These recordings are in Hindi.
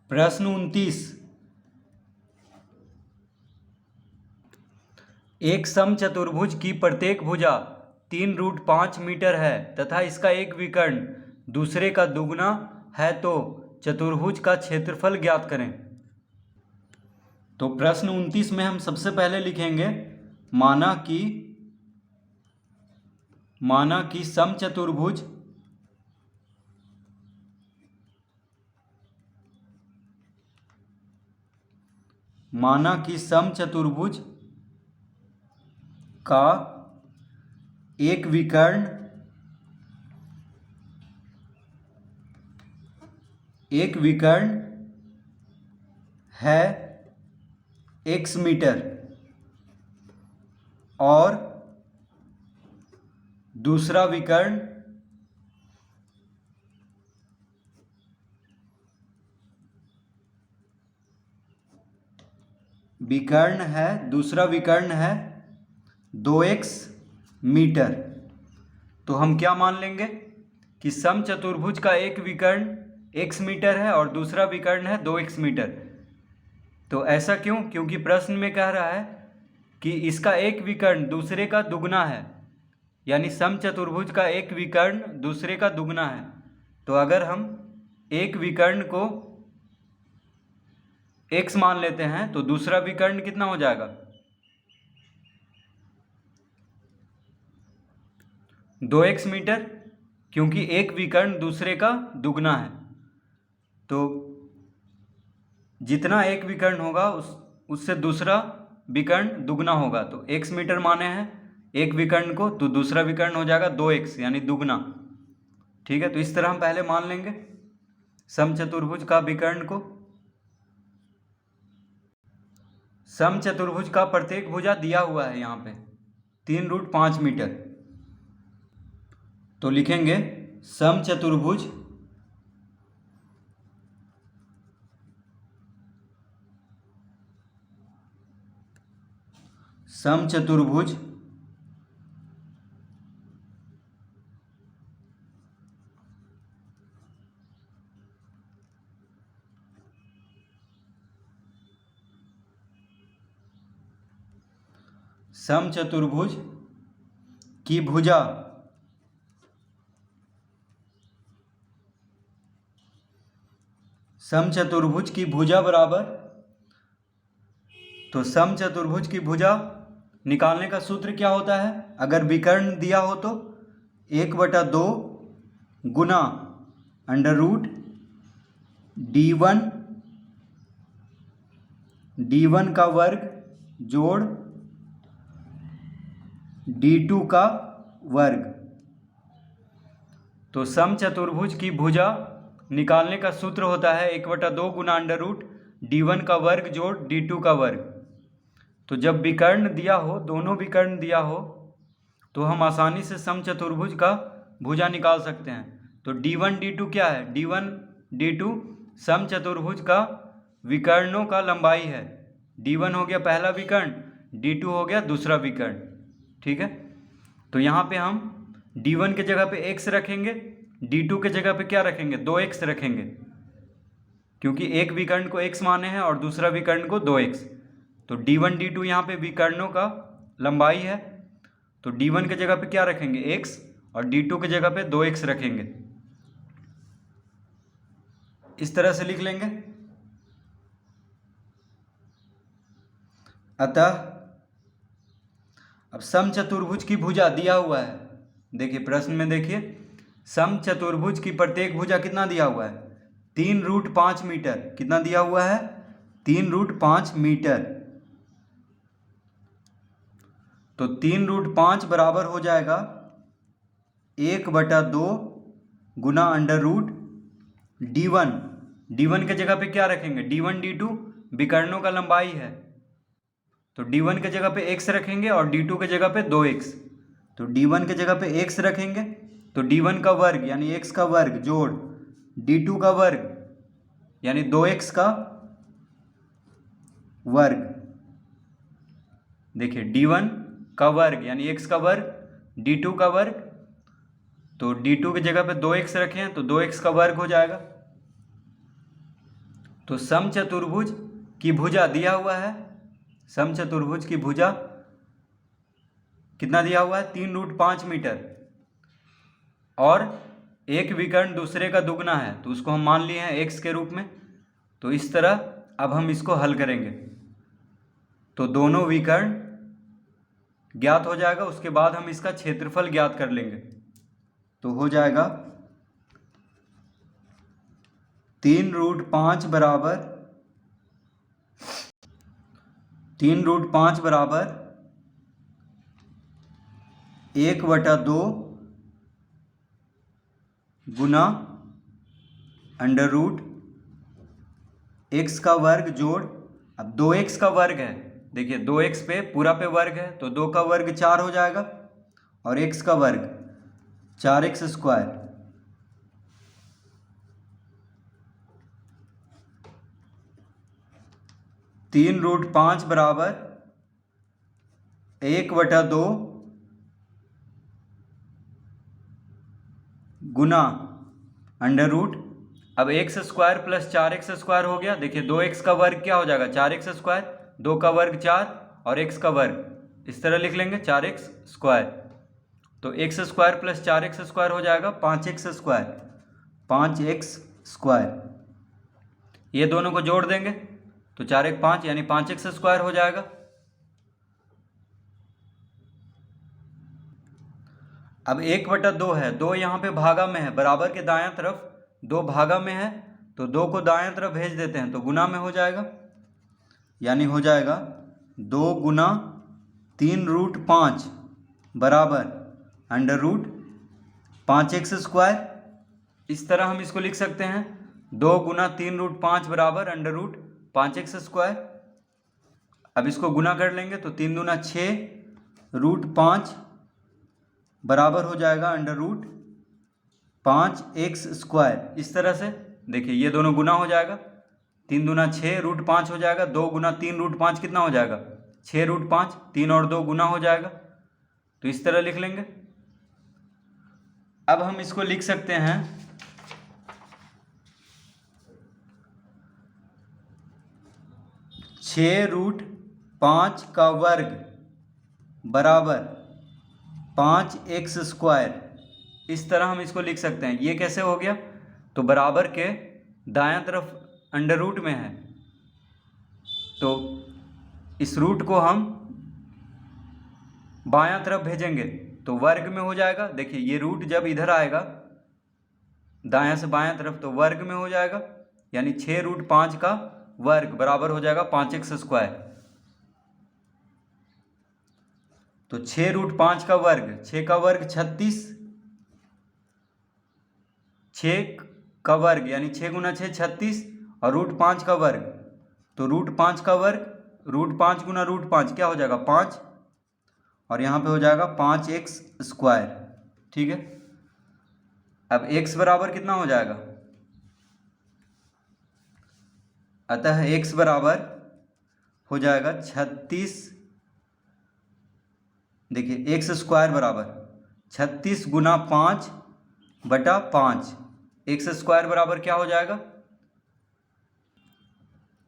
प्रश्न 29। एक समचतुर्भुज की प्रत्येक भुजा 3√5 मीटर है तथा इसका एक विकर्ण दूसरे का दुगना है, तो चतुर्भुज का क्षेत्रफल ज्ञात करें। तो प्रश्न 29 में हम सबसे पहले लिखेंगे माना कि समचतुर्भुज का एक विकर्ण है x मीटर और दूसरा विकर्ण है 2x मीटर। तो हम क्या मान लेंगे कि समचतुर्भुज का एक विकर्ण x मीटर है और दूसरा विकर्ण है 2x मीटर। तो ऐसा क्यों? क्योंकि प्रश्न में कह रहा है कि इसका एक विकर्ण दूसरे का दुगना है, यानी समचतुर्भुज का एक विकर्ण दूसरे का दुगना है। तो अगर हम एक विकर्ण को x मान लेते हैं तो दूसरा विकर्ण कितना हो जाएगा? 2x मीटर, क्योंकि एक विकर्ण दूसरे का दुगना है। तो जितना एक विकर्ण होगा उससे दूसरा विकर्ण दुगना होगा। तो x मीटर माने हैं एक विकर्ण को, तो दूसरा विकर्ण हो जाएगा 2x यानी दुगना। ठीक है, तो इस तरह हम पहले मान लेंगे समचतुर्भुज का विकर्ण को। समचतुर्भुज का प्रत्येक भुजा दिया हुआ है यहाँ पे 3√5 मीटर। तो लिखेंगे समचतुर्भुज समचतुर्भुज की भुजा बराबर। तो समचतुर्भुज की भुजा निकालने का सूत्र क्या होता है? अगर विकर्ण दिया हो तो 1/2 गुना अंडर रूट d1 का वर्ग जोड़ d2 का वर्ग। तो समचतुर्भुज की भुजा निकालने का सूत्र होता है 1/2 गुना अंडर रूट d1 का वर्ग जोड़ d2 का वर्ग। तो जब विकर्ण दिया हो, दोनों विकर्ण दिया हो, तो हम आसानी से समचतुर्भुज का भुजा निकाल सकते हैं। तो d1 d2 क्या है? d1 d2 समचतुर्भुज का विकर्णों का लंबाई है। d1 हो गया पहला विकर्ण, d2 हो गया दूसरा विकर्ण। ठीक है, तो यहाँ पे हम d1 के जगह पे x रखेंगे, d2 के जगह पे क्या रखेंगे? 2x रखेंगे, क्योंकि एक विकर्ण को x माने हैं और दूसरा विकर्ण को 2x। तो d1 d2 यहाँ पे विकर्णों का लंबाई है, तो d1 के जगह पे क्या रखेंगे? x, और d2 के जगह पे 2x रखेंगे। इस तरह से लिख लेंगे। अतः अब समचतुर्भुज की भुजा दिया हुआ है। देखिए प्रश्न में, देखिए समचतुर्भुज की प्रत्येक भुजा कितना दिया हुआ है? 3√5 मीटर। कितना दिया हुआ है? 3√5 मीटर। तो 3√5 बराबर हो जाएगा 1/2 गुना अंडर रूट d1 के जगह पे क्या रखेंगे? d1 d2 विकर्णों का लंबाई है, तो d1 के जगह पे x रखेंगे और d2 के जगह पे 2x। तो d1 के जगह पे x रखेंगे तो d1 का वर्ग यानी x का वर्ग जोड़ d2 का वर्ग यानी 2x का वर्ग। देखिए d1 का वर्ग यानी x का वर्ग, d2 का वर्ग, तो d2 की जगह पे 2x रखें तो 2x का वर्ग हो जाएगा। तो समचतुर्भुज की भुजा दिया हुआ है, समचतुर्भुज की भुजा कितना दिया हुआ है 3√5 मीटर, और एक विकर्ण दूसरे का दुगना है तो उसको हम मान लिए हैं x के रूप में। तो इस तरह अब हम इसको हल करेंगे तो दोनों विकर्ण ज्ञात हो जाएगा, उसके बाद हम इसका क्षेत्रफल ज्ञात कर लेंगे। तो हो जाएगा 3√5 बराबर 1/2 गुना अंडर रूट x का वर्ग जोड़, अब 2x का वर्ग है, देखिए 2x पे पूरा पे वर्ग है तो 2 का वर्ग 4 हो जाएगा, और x का वर्ग 4x²। 3√5 बराबर 1/2 गुना अंडर रूट, अब x² प्लस 4x² हो गया, देखिए 2x का वर्ग क्या हो जाएगा 4x², 2 का वर्ग 4 और x का वर्ग इस तरह लिख लेंगे 4x²। तो x² प्लस 4x² हो जाएगा 5x², 5x²। ये दोनों को जोड़ देंगे तो 4 1 5 यानी 5x² हो जाएगा। अब 1/2 है, 2 यहाँ पे भागा में है, बराबर के दायां तरफ 2 भागा में है तो 2 को दायां तरफ भेज देते हैं तो गुना में हो जाएगा, यानी हो जाएगा 2 गुना 3√5 बराबर अंडर रूट 5x²। इस तरह हम इसको लिख सकते हैं 2 गुना 3√5 बराबर अंडर रूट 5x²। अब इसको गुना कर लेंगे तो 3 दूना 6√5 बराबर हो जाएगा अंडर रूट 5x²। इस तरह से देखिए ये दोनों गुना हो जाएगा, 3 दूना 6√5 हो जाएगा, 2 गुना 3√5 कितना हो जाएगा 6√5, 3 और 2 गुना हो जाएगा, तो इस तरह लिख लेंगे। अब हम इसको लिख सकते हैं 6√5 का वर्ग बराबर 5x²। इस तरह हम इसको लिख सकते हैं। ये कैसे हो गया, तो बराबर के दायां तरफ अंडर रूट में है तो इस रूट को हम बायां तरफ भेजेंगे तो वर्ग में हो जाएगा। देखिए ये रूट जब इधर आएगा दायां से बायां तरफ तो वर्ग में हो जाएगा, यानी 6√5 का वर्ग बराबर हो जाएगा 5x²। तो 6√5 का वर्ग, 6 का वर्ग 36, 6 का वर्ग यानी 6 गुना 6 36 और √5 का वर्ग, तो √5 का वर्ग √5 गुना √5 क्या हो जाएगा 5, और यहाँ पे हो जाएगा 5x²। ठीक है, अब x बराबर कितना हो जाएगा, अतः x बराबर हो जाएगा 36, देखिए x² बराबर 36 गुना 5/5, x² बराबर क्या हो जाएगा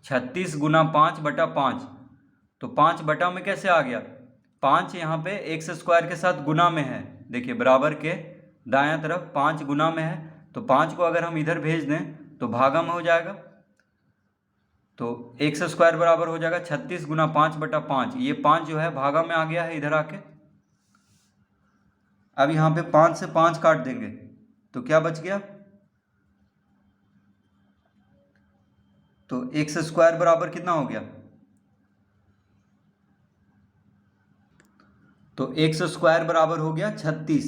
36 गुना 5/5, तो 5 बटा में कैसे आ गया 5 यहाँ पे x² के साथ गुना में है, देखिए बराबर के दायां तरफ 5 गुना में है तो 5 को अगर हम इधर भेज दें तो भागा में हो जाएगा, तो x² बराबर हो जाएगा 36 गुना 5/5। ये 5 जो है भागा में आ गया है इधर आके। अब यहाँ पे 5 से 5 काट देंगे तो क्या बच गया, तो x² बराबर कितना हो गया, तो x² बराबर हो गया 36,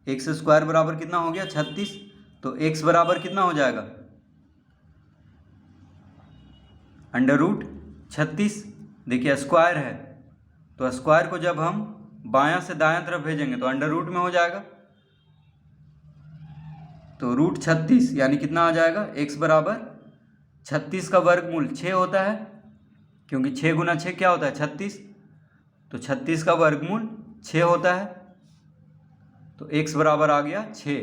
x² बराबर कितना हो गया 36, तो x बराबर कितना हो जाएगा अंडर रूट 36। देखिए स्क्वायर है तो स्क्वायर को जब हम बायां से दायां तरफ भेजेंगे तो अंडर रूट में हो जाएगा, तो √36 यानी कितना आ जाएगा x बराबर 36 का वर्गमूल 6 होता है, क्योंकि 6 गुना 6 क्या होता है 36, तो 36 का वर्गमूल 6 होता है, तो x बराबर आ गया 6,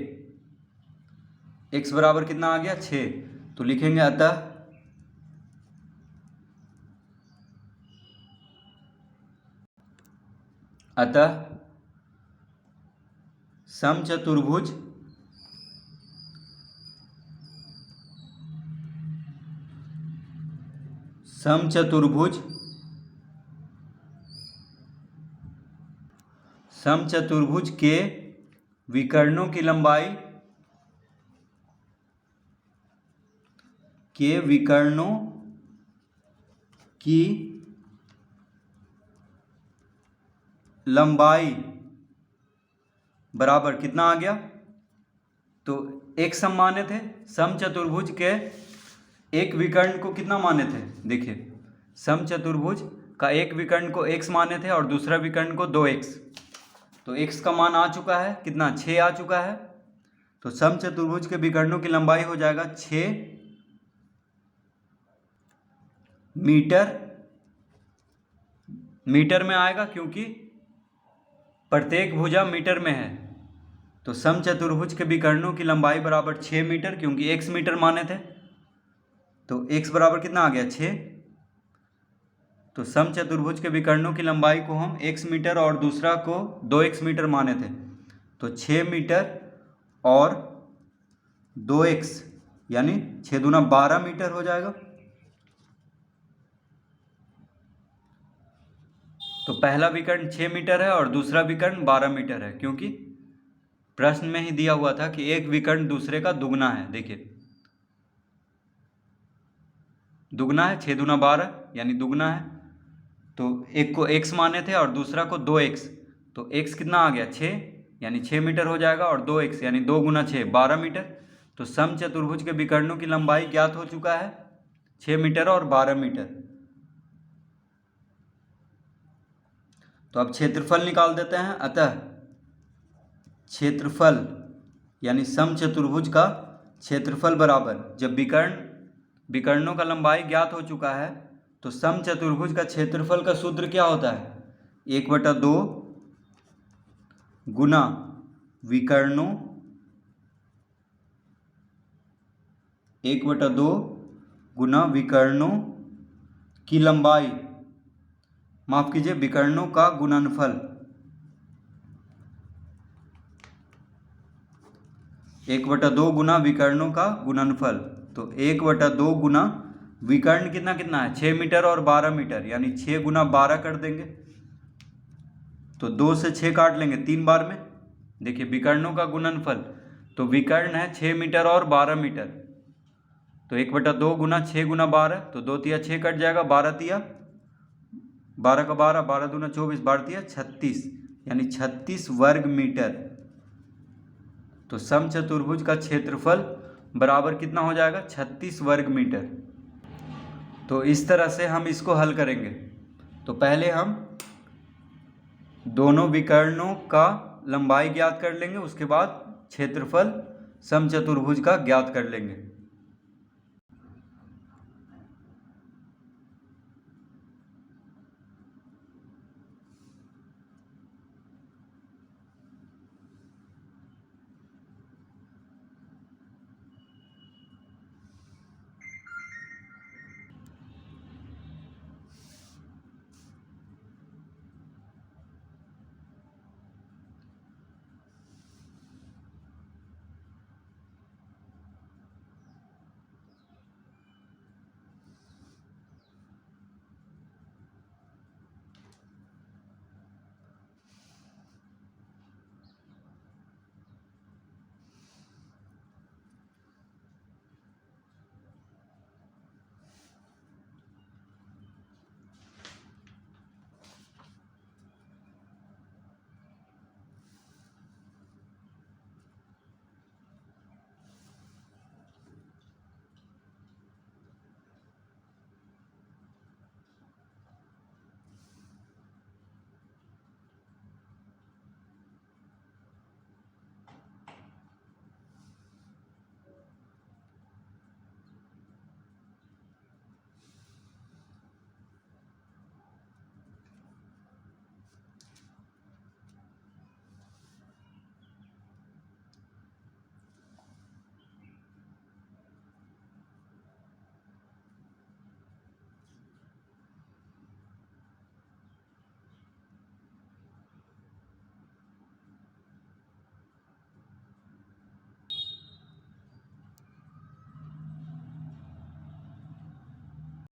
x बराबर कितना आ गया 6। तो लिखेंगे अतः समचतुर्भुज समचतुर्भुज के विकर्णों की लंबाई बराबर कितना आ गया? तो एक सम माने थे। समचतुर्भुज के एक विकर्ण को कितना माने थे? देखिए, समचतुर्भुज का एक विकर्ण को x माने थे और दूसरा विकर्ण को 2x। तो x का मान आ चुका है कितना? 6 आ चुका है। तो समचतुर्भुज के विकर्णों की लंबाई हो जाएगा 6 मीटर में आएगा, क्योंकि प्रत्येक भुजा मीटर में है। तो समचतुर्भुज के विकर्णों की लंबाई बराबर 6 मीटर, क्योंकि x मीटर माने थे। तो x बराबर कितना आ गया? 6। तो समचतुर्भुज के विकर्णों की लंबाई को हम x मीटर और दूसरा को 2x मीटर माने थे। तो 6 मीटर और 2x यानी 6 दूना 12 मीटर हो जाएगा। तो पहला विकर्ण 6 मीटर है और दूसरा विकर्ण 12 मीटर है, क्योंकि प्रश्न में ही दिया हुआ था कि एक विकर्ण दूसरे का दुगना है। देखिए, दुगना है, 6 दूना 12 यानी दुगना है। तो एक को x माने थे और दूसरा को 2x। तो x कितना आ गया? 6 यानी 6 मीटर हो जाएगा, और 2x यानी 2 गुना 6 12 मीटर। तो समचतुर्भुज के विकर्णों की लंबाई ज्ञात हो चुका है 6 मीटर और 12 मीटर। तो अब क्षेत्रफल निकाल देते हैं। अतः क्षेत्रफल यानी समचतुर्भुज का क्षेत्रफल बराबर, जब विकर्णों का लंबाई ज्ञात हो चुका है तो समचतुर्भुज का क्षेत्रफल का सूत्र क्या होता है? 1/2 गुना विकर्णों 1/2 गुना विकर्णों की लंबाई, माफ कीजिए, विकर्णों का गुणनफल। 1/2 गुना विकर्णों का गुणनफल। तो 1/2 गुना विकर्ण कितना कितना है? 6 मीटर और 12 मीटर, यानी 6 गुना 12 कर देंगे। तो 2 से 6 काट लेंगे 3 बार में। देखिए, विकर्णों का गुणनफल, तो विकर्ण है 6 मीटर और 12 मीटर। तो 1/2 गुना 6 गुना 12, तो 2 तिया 6 कट जाएगा, 12 तिया 12 का 12, 12 दूना 24, 12 तिया 36, यानी 36 वर्ग मीटर। तो समचतुर्भुज का क्षेत्रफल बराबर कितना हो जाएगा? 36 वर्ग मीटर। तो इस तरह से हम इसको हल करेंगे। तो पहले हम दोनों विकर्णों का लंबाई ज्ञात कर लेंगे, उसके बाद क्षेत्रफल समचतुर्भुज का ज्ञात कर लेंगे।